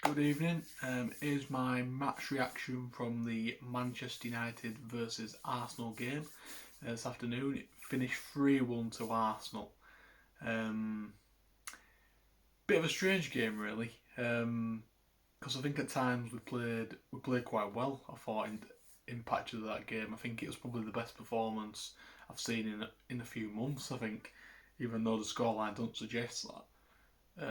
Good evening. Here's my match reaction from the Manchester United versus Arsenal game this afternoon. It finished 3-1 to Arsenal. Um, Bit of a strange game, really, because I think at times we played quite well. I thought in patches of that game. I think it was probably the best performance I've seen in a few months. I think, even though the scoreline doesn't suggest that.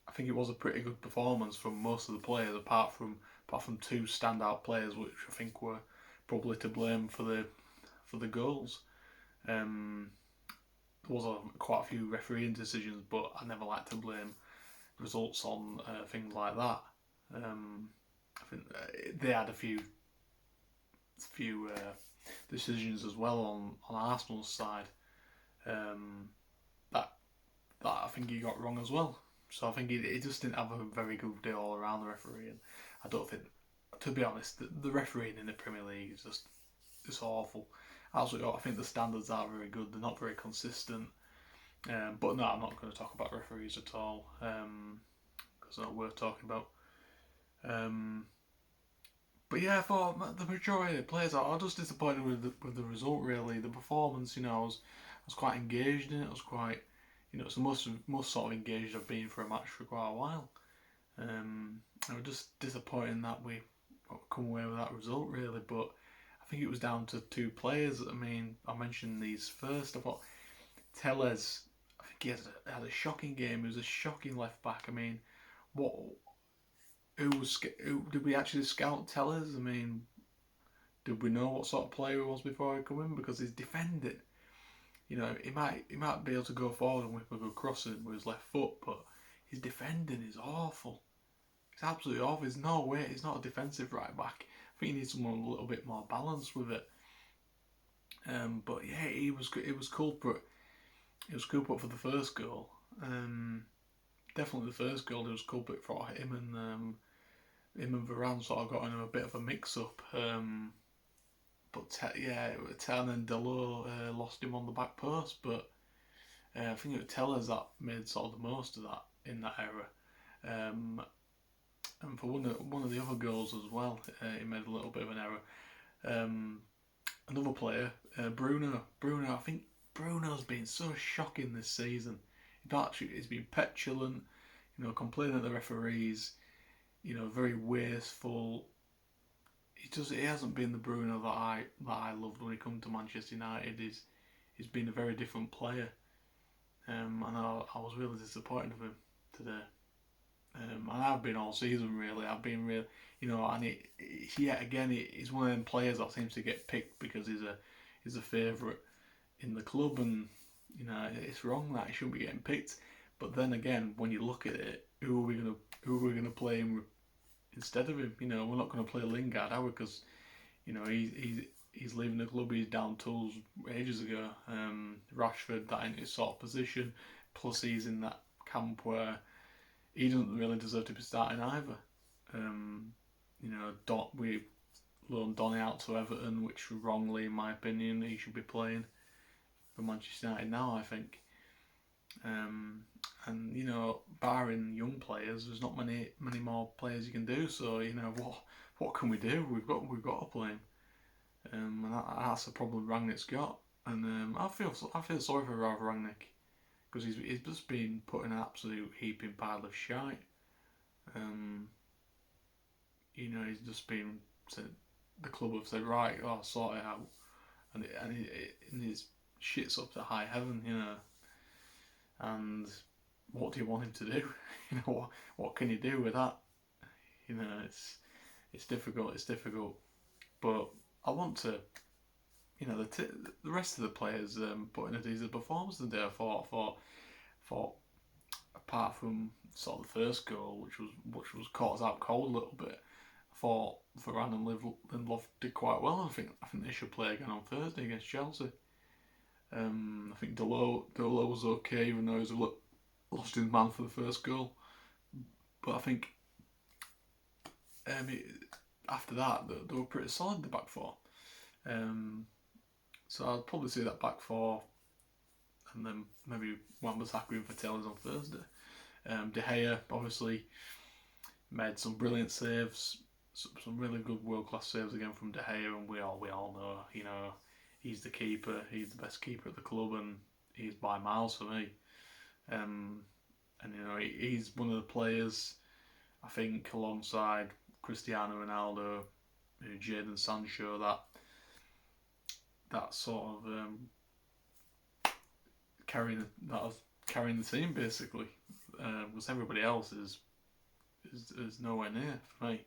I think it was a pretty good performance from most of the players, apart from two standout players, which I think were probably to blame for the goals. Um, there was quite a few refereeing decisions, but I never like to blame results on things like that. Um, I think they had a few decisions as well on Arsenal's side um, that that I think he got wrong as well. So I think he just didn't have a very good day all around the refereeing. I don't think, to be honest, the refereeing in the Premier League is just it's awful. Absolutely, I think the standards aren't very good. They're not very consistent. But no, I'm not going to talk about referees at all because they're not worth talking about. Um, but yeah, for the majority of the players, I was just disappointed with the result. Really, the performance. I was quite engaged in it. I was quite, it's the most sort of engaged I've been for a match for quite a while. I was just disappointed that we come away with that result, really. But I think it was down to two players. I mean, I mentioned these first. I thought Tellez. I think he had a shocking game. He was a shocking left back. I mean, what? Did we actually scout Tellez? I mean, did we know what sort of player he was before he come in? Because he's defending. He might be able to go forward and whip a good crossing with his left foot, but his defending is awful. It's absolutely awful. There's no way. He's not a defensive right back. I think he needs someone a little bit more balanced with it. But yeah, it was culprit. It was culprit for the first goal. Definitely the first goal. It was culprit for him and Varane sort of got in a bit of a mix-up. Yeah, and then Delors lost him on the back post. But I think it was Tellers that made sort of the most of that in that era. And for one of the other goals as well, he made a little bit of an error. Um, Another player, Bruno. I think Bruno's been so shocking this season. He's been petulant, complaining at the referees, very wasteful. He hasn't been the Bruno that I loved when he come to Manchester United. He's been a very different player, and I was really disappointed with him today. And I've been all season really. I've been real, and yet again, he's one of them players that seems to get picked because he's a favourite in the club, and it's wrong that he shouldn't be getting picked. But then again, when you look at it, who are we gonna play him instead of him? We're not going to play Lingard, are we? Because he's leaving the club. He's down tools ages ago. Rashford, that in his sort of position, plus he's in that camp where he doesn't really deserve to be starting either. Um, we loaned Donny out to Everton, which wrongly, in my opinion, he should be playing for Manchester United now. I think, um, and barring young players, there's not many more players you can do. So what can we do? We've got to play him, and that's the problem Rangnick's got. And I feel sorry for Rav Rangnick because he's just been put in an absolute heaping pile of shite. Um, he's just been said, the club have said, right, sort it out, and his shit's up to high heaven, and what do you want him to do? What can you do with that? It's difficult. It's difficult, but I want to. The rest of the players put in a decent performance today. I thought apart from sort of the first goal, which was caught us out cold a little bit, I thought Varane and Lindelof did quite well. I think they should play again on Thursday against Chelsea. I think Delors was okay, even though he lost his man for the first goal. But I think um, it, after that, they were pretty solid, the back four. Um, so I'd probably see that back four, and then maybe Wan-Bissaka and Vatellas on Thursday. De Gea, obviously, made some brilliant saves, some really good world class saves again from De Gea, and we all know, he's the keeper, he's the best keeper at the club, and he's by miles for me. And he's one of the players, I think, alongside Cristiano Ronaldo, Jadon Sancho, that sort of carrying the team basically. Was everybody else is nowhere near for me.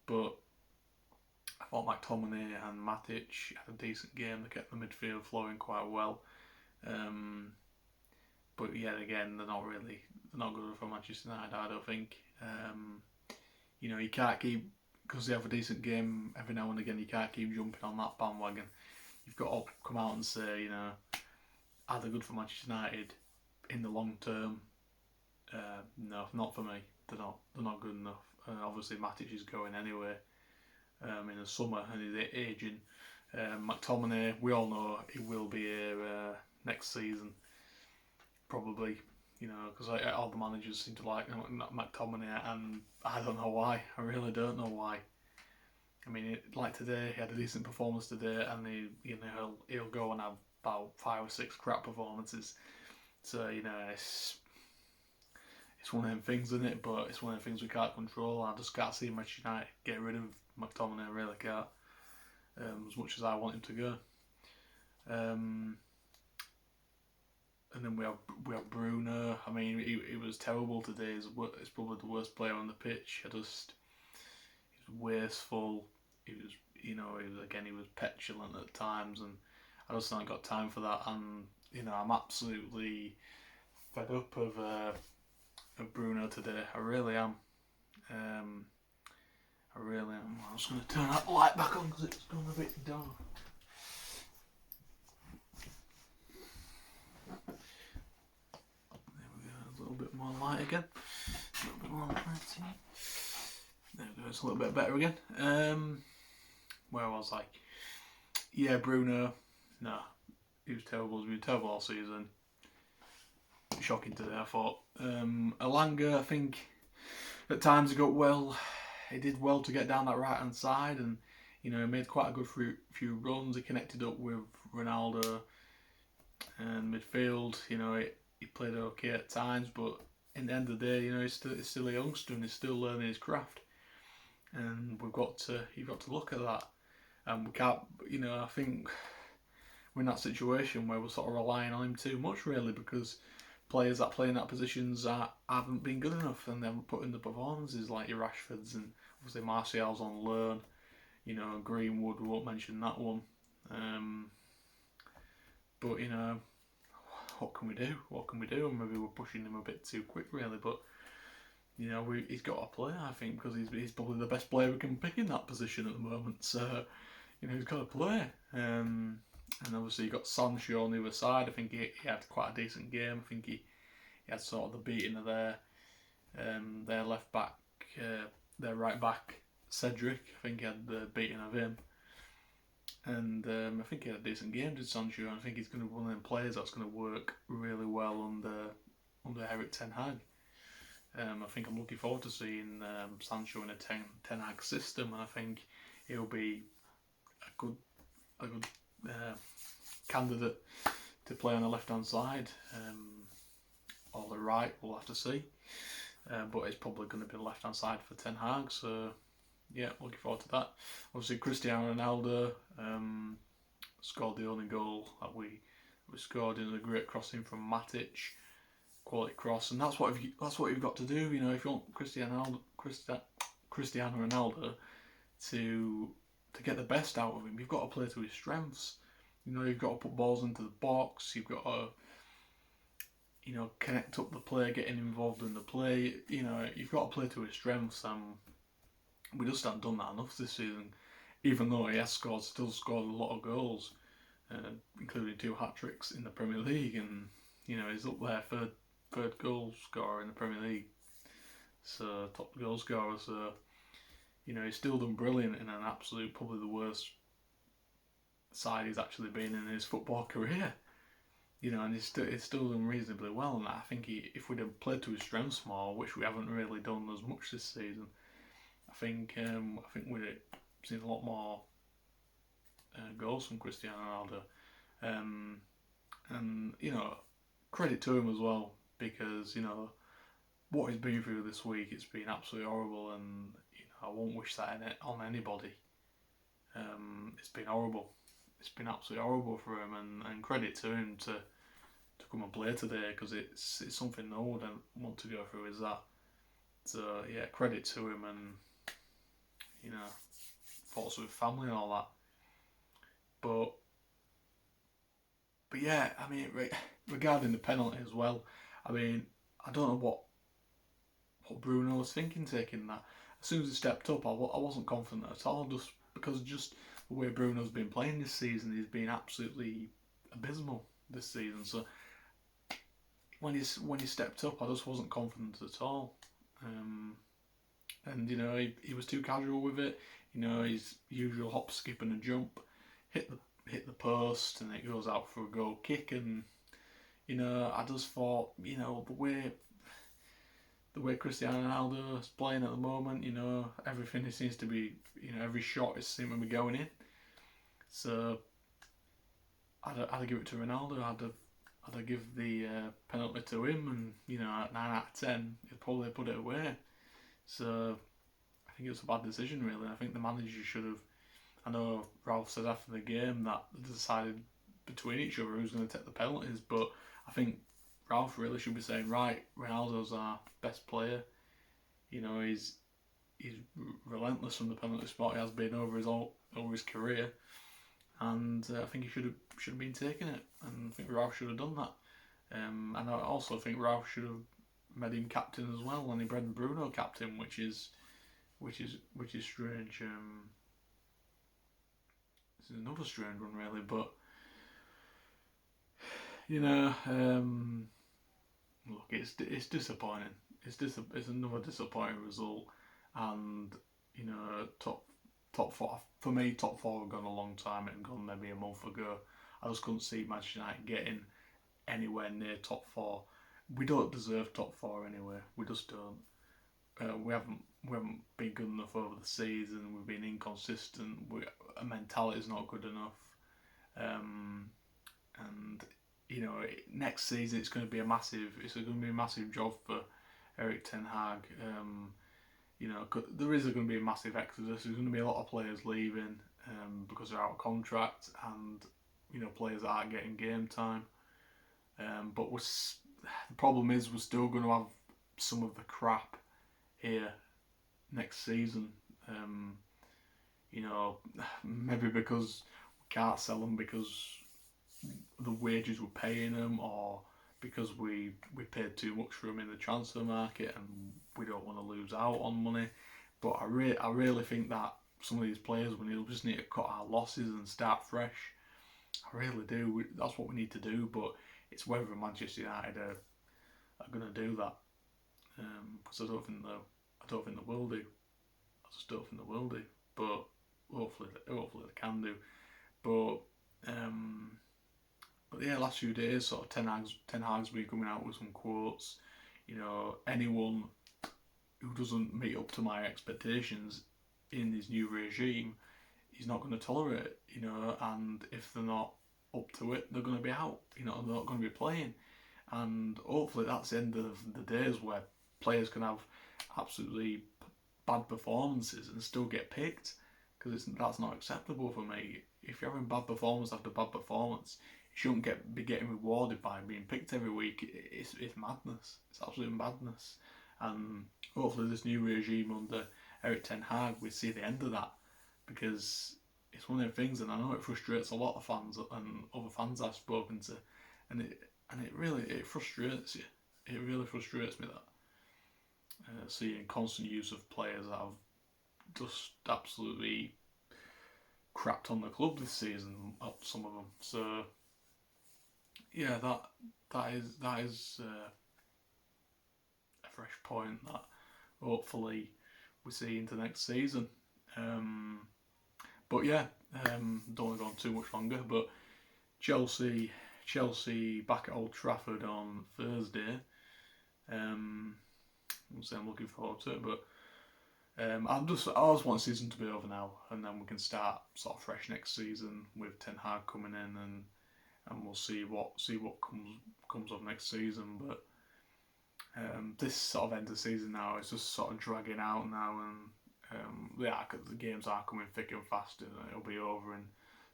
But I thought McTominay and Matic had a decent game. They kept the midfield flowing quite well. But yet again, they're not good for Manchester United, I don't think. You can't keep, because they have a decent game every now and again, you can't keep jumping on that bandwagon. You've got to come out and say, are they good for Manchester United in the long term? No, not for me. They're not good enough. Obviously, Matic is going anyway in the summer, and he's aging. McTominay, we all know he will be here next season, probably. Because all the managers seem to like McTominay, and I don't know why. I really don't know why. I mean, like today, he had a decent performance today, and he'll go and have about 5 or 6 crap performances. So it's one of them things, isn't it? But it's one of the things we can't control. I just can't see Manchester United get rid of McTominay. I really can't. As much as I want him to go. And then we have Bruno. I mean, he was terrible today. He's probably the worst player on the pitch. He was wasteful. He was petulant at times, and I just haven't got time for that. And I'm absolutely fed up of Bruno today. I really am. I'm just going to turn that light back on because it's gone a bit dark. There we go. A little bit more light again. A little bit more light. There we go. It's a little bit better again. Where was I? Yeah, Bruno. No, he was terrible. He's been terrible all season. Shocking today, I thought. Elanga, I think at times he did well to get down that right hand side, and he made quite a good few runs. He connected up with Ronaldo and midfield. He played okay at times, but in the end of the day, he's still a youngster and he's still learning his craft. And you've got to look at that. And we can't, I think we're in that situation where we're sort of relying on him too much, really, because players that play in that positions haven't been good enough, and they're putting the performances like your Rashfords, and obviously Martial's on loan. Greenwood, we won't mention that one. But what can we do? And maybe we're pushing him a bit too quick, really. But he's got to play, I think, because he's probably the best player we can pick in that position at the moment. So he's got to play. And obviously you got Sancho on the other side. I think he had quite a decent game. I think he had sort of the beating of their left back, their right back, Cedric. I think he had the beating of him. And I think he had a decent game, did Sancho. And I think he's going to be one of them players that's going to work really well under Erik ten Hag. I think I'm looking forward to seeing Sancho in a ten Hag system, and I think he'll be a good candidate to play on the left hand side or the right. We'll have to see, but it's probably going to be the left hand side for Ten Hag. So yeah, looking forward to that. Obviously, Cristiano Ronaldo scored the only goal that we scored in a great crossing from Matic. Quality cross, and that's what you've got to do. If you want Cristiano Ronaldo to get the best out of him, you've got to play to his strengths. You've got to put balls into the box. You've got to connect up the play, getting involved in the play. You've got to play to his strengths, and we just haven't done that enough this season. Even though he has still scored a lot of goals, including 2 hat-tricks in the Premier League, and he's up there third goal scorer in the Premier League, so top goal scorer. So he's still done brilliant in an absolute, probably the worst side he's actually been in his football career. and he's still done reasonably well. And I think if we'd have played to his strengths more, which we haven't really done as much this season, I think we'd have seen a lot more goals from Cristiano Ronaldo. Um, and credit to him as well, because what he's been through this week, it's been absolutely horrible, and I won't wish that on anybody. It's been horrible. It's been absolutely horrible for him, and credit to him to come and play today, because it's something no one would want to go through, is that. So yeah, credit to him, and thoughts with family and all that. But yeah, I mean, regarding the penalty as well, I mean, I don't know what Bruno was thinking taking that. As soon as he stepped up, I wasn't confident at all, just the way Bruno's been playing this season. He's been absolutely abysmal this season. So when he stepped up, I just wasn't confident at all. And he was too casual with it. His usual hop, skip, and a jump, hit the post, and it goes out for a goal kick. And I just thought, the way Cristiano Ronaldo is playing at the moment, everything seems to be, every shot is seeming to be going in. So I'd give it to Ronaldo. I'd give the penalty to him, and at 9 out of 10, he'd probably put it away. So I think it was a bad decision, really. I think the manager should have. I know Ralph said after the game that they decided between each other who's going to take the penalties, but I think Ralph really should be saying, right, Ronaldo's our best player. He's relentless from the penalty spot. He has been over his career, and I think he should have been taking it. And I think Ralph should have done that. And I also think Ralph should have made him captain as well, and he made Bruno captain, which is strange. This is another strange one, really, but look, it's disappointing. It's another disappointing result, and top four for me. Top four have gone a long time. It had gone maybe a month ago. I just couldn't see Manchester United getting anywhere near top four. We don't deserve top four anyway. We just don't. We haven't been good enough over the season. We've been inconsistent. Our mentality is not good enough. And next season it's going to be a massive job for Erik ten Hag. There is going to be a massive exodus. There's going to be a lot of players leaving because they're out of contract, and players that aren't getting game time. But the problem is we're still going to have some of the crap here next season. Maybe because we can't sell them because the wages we're paying them, or because we paid too much for them in the transfer market and we don't want to lose out on money. But I really think that some of these players, we just need to cut our losses and start fresh. I really do. That's what we need to do. But it's whether Manchester United are going to do that, because I don't think they will do. I just don't think they will do. But hopefully they can do. But yeah, last few days, sort of Ten Hag's been coming out with some quotes. Anyone who doesn't meet up to my expectations in his new regime, he's not going to tolerate it. And if they're not up to it, they're going to be out. They're not going to be playing. And hopefully that's the end of the days where players can have absolutely bad performances and still get picked, because that's not acceptable for me. If you're having bad performance after bad performance, you shouldn't be getting rewarded by being picked every week. It's madness. It's absolute madness. And hopefully this new regime under Erik ten Hag, we see the end of that, because it's one of the things, and I know it frustrates a lot of fans and other fans I've spoken to, and it really frustrates you. It really frustrates me that seeing constant use of players that have just absolutely crapped on the club this season, some of them. So yeah, that is a fresh point that hopefully we see into next season. But yeah, don't want to go on too much longer. But Chelsea Chelsea back at Old Trafford on Thursday. I'll say I'm looking forward to it, but I just want the season to be over now, and then we can start sort of fresh next season with Ten Hag coming in, and we'll see what comes up next season. But this sort of end of season now is just sort of dragging out now, and the games are coming thick and fast, and it'll be over in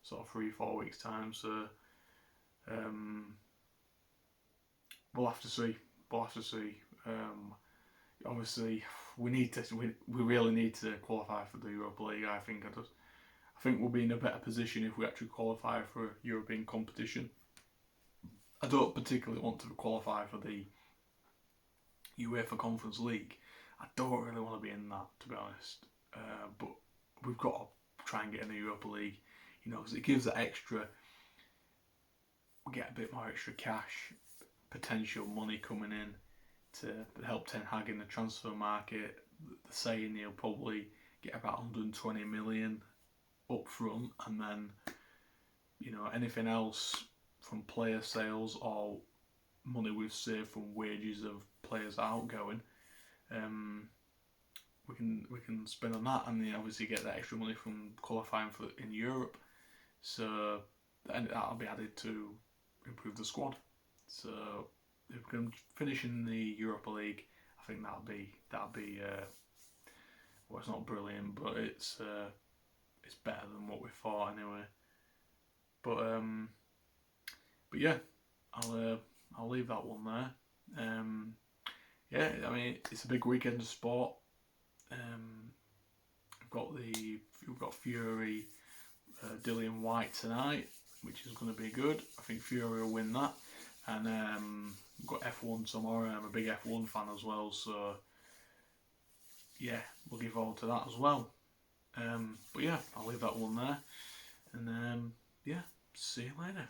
sort of 3-4 weeks time. So we'll have to see. Obviously, we really need to qualify for the Europa League. I think we'll be in a better position if we actually qualify for a European competition. I don't particularly want to qualify for the UEFA Conference League. I don't really want to be in that, to be honest. But we've got to try and get in the Europa League, because it gives that extra. We get a bit more extra cash, potential money coming in to help Ten Hag in the transfer market. They're saying he'll probably get about 120 million up front, and then anything else from player sales or money we've saved from wages of players outgoing, we can spend on that, and then obviously get that extra money from qualifying for in Europe. So that'll be added to improve the squad. So if we can finish in the Europa League, I think that'll be well, it's not brilliant, but it's better than what we thought anyway. But yeah, I'll leave that one there. Yeah, I mean, it's a big weekend of sport. We've got Fury, Dillian White tonight, which is going to be good. I think Fury will win that. And we've got F1 tomorrow. I'm a big F1 fan as well, so yeah, looking forward to that as well. But yeah, I'll leave that one there. And yeah, see you later.